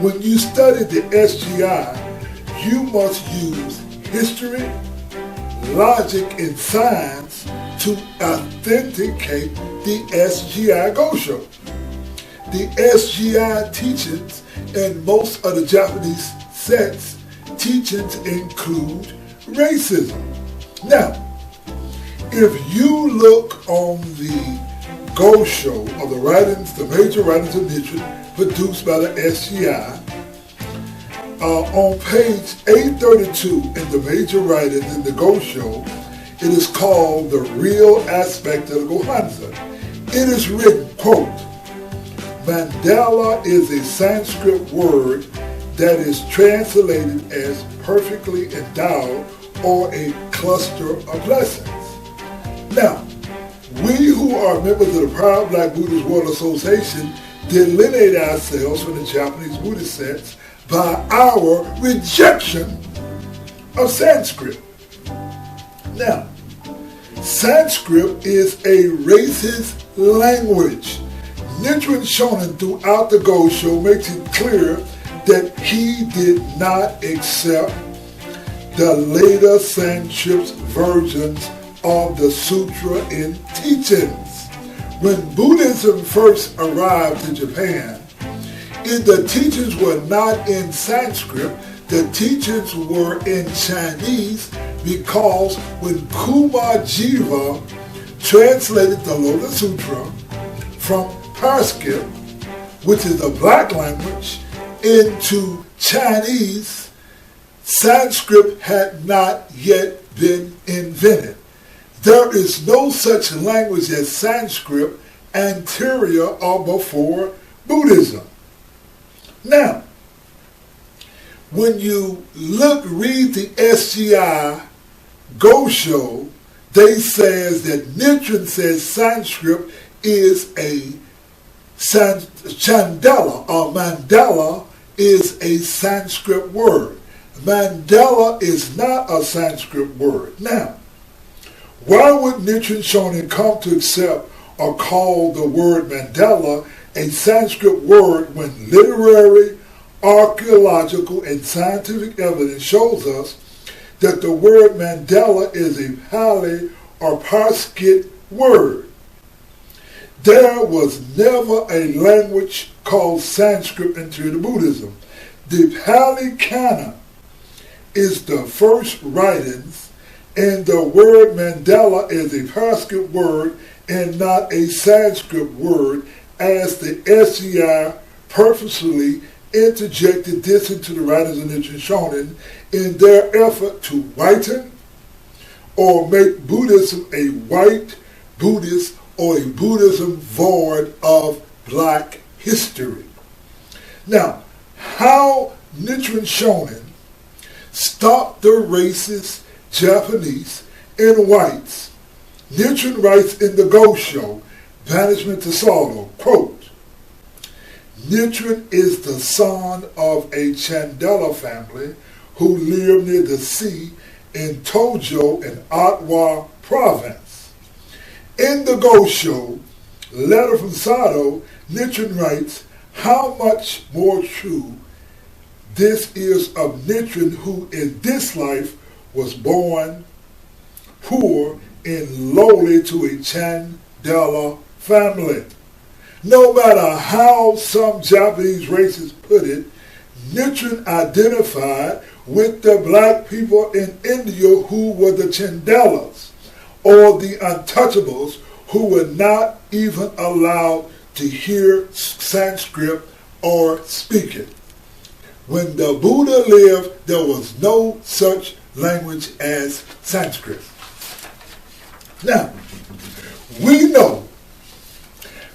When you study the SGI, you must use history, logic, and science to authenticate the SGI Gosho. The SGI teachings and most of the Japanese sects teachings include racism. Now, if you look on the Gosho, or the writings, the major writings of Nichiren produced by the SGI, on page 832 in the major writings in the Gosho, it is called the real aspect of the Gohanza. It is written, quote, Mandala is a Sanskrit word that is translated as perfectly endowed or a cluster of blessings. Now, we who are members of the Proud Black Buddhist World Association delineate ourselves from the Japanese Buddhist sects by our rejection of Sanskrit. Now, Sanskrit is a racist language. Nichiren Shonin throughout the Gosho makes it clear that he did not accept the later Sanskrit versions of the sutra and teachings. When Buddhism first arrived in Japan, the teachings were not in Sanskrit, the teachings were in Chinese, because when Kumajiva translated the Lotus Sutra from Sanskrit, which is a black language, into Chinese, Sanskrit had not yet been invented. There is no such language as Sanskrit anterior or before Buddhism. Now, when you read the SGI Gosho, they says that Nichiren says Sanskrit is a Chandala or Mandala is a Sanskrit word. Mandala is not a Sanskrit word. Now, why would Nichiren Shonin come to accept or call the word Mandala a Sanskrit word when literary, archaeological, and scientific evidence shows us that the word Mandala is a Pali or Sanskrit word? There was never a language called Sanskrit until the Buddhism. The Pali Canon is the first writings, and the word Mandala is a Sanskrit word and not a Sanskrit word, as the SGI purposely interjected this into the writings of Nichiren Shonin in their effort to whiten or make Buddhism a white Buddhist or a Buddhism void of black history. Now, how Nichiren Shonin stopped the racist Japanese and whites. Nichiren writes in the Gosho, Banishment to Sorrow, quote, Nichiren is the son of a Chandala family who lived near the sea in Tojo in Otwa province. In the Gosho, letter from Sado, Nichiren writes how much more true this is of Nichiren, who in this life was born poor and lowly to a Chandala family. No matter how some Japanese racists put it, Nichiren identified with the black people in India who were the Chandalas, or the untouchables, who were not even allowed to hear Sanskrit or speak it. When the Buddha lived, there was no such language as Sanskrit. Now, we know,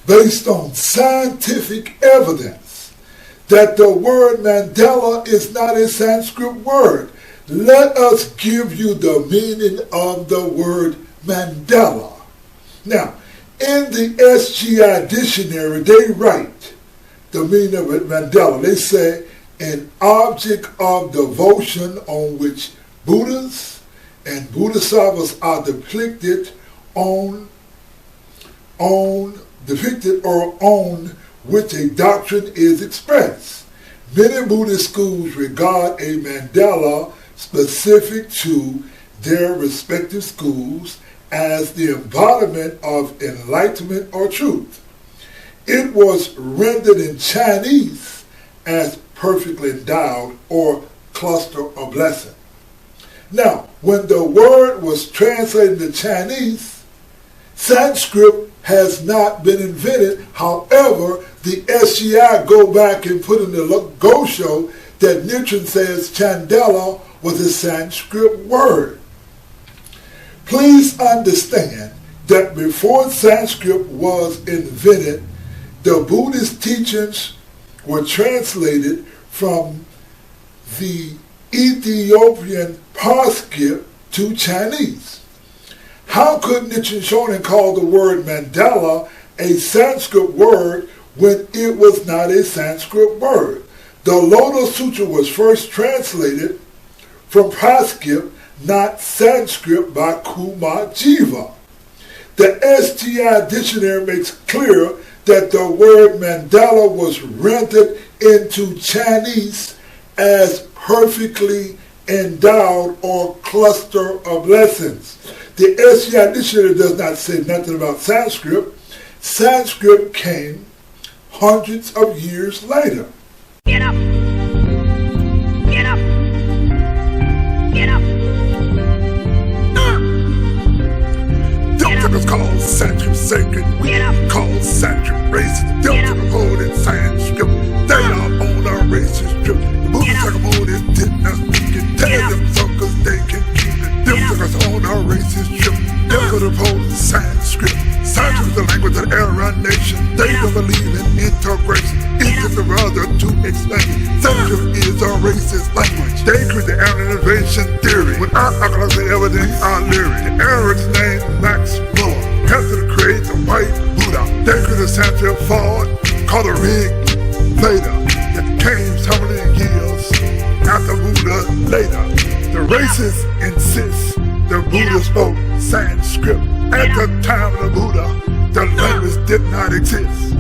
based on scientific evidence, that the word Mandala is not a Sanskrit word. Let us give you the meaning of the word Mandala. Now, in the SGI dictionary, they write the meaning of it, Mandala. They say, an object of devotion on which Buddhas and Bodhisattvas are depicted on which a doctrine is expressed. Many Buddhist schools regard a mandala specific to their respective schools as the embodiment of enlightenment or truth. It was rendered in Chinese as perfectly endowed or cluster of blessing. Now, when the word was translated to Chinese, Sanskrit has not been invented. However, the SGI go back and put in the Go Show that Nichiren says Chandala was a Sanskrit word. Please understand that before Sanskrit was invented, the Buddhist teachings were translated from the Ethiopian Sanskrit to Chinese. How could Nichiren Shonin call the word mandala a Sanskrit word when it was not a Sanskrit word? The Lotus Sutra was first translated from Sanskrit, not Sanskrit, by Kumar Jiva. The STI dictionary makes clear that the word mandala was rendered into Chinese as perfectly endowed or cluster of blessings. The STI dictionary does not say nothing about Sanskrit. Sanskrit came hundreds of years later. Get up. Get up. Get up. Them called Sanskrit sacred. We call Sanskrit racist. Them hold in Sanskrit. They are on a racist trip. The Buddhist talk about it, did not speak it. Tell them suckers they can keep it. Them suckers on a racist trip. Them for the hold Sanskrit. Sanskrit is the language of the Aryan nation. They don't believe in integration. It's just a brother to explain it. Sanskrit is a racist language. They create the Aryan invasion theory. Without archaeological evidence are lyric. The Arab's name Max Muller. Helped to create the white Buddha. They created Sanskrit forward, called a rig later. It came so many years after Buddha later. The racists insist the Buddha spoke Sanskrit. At the time of the Buddha, the language did not exist.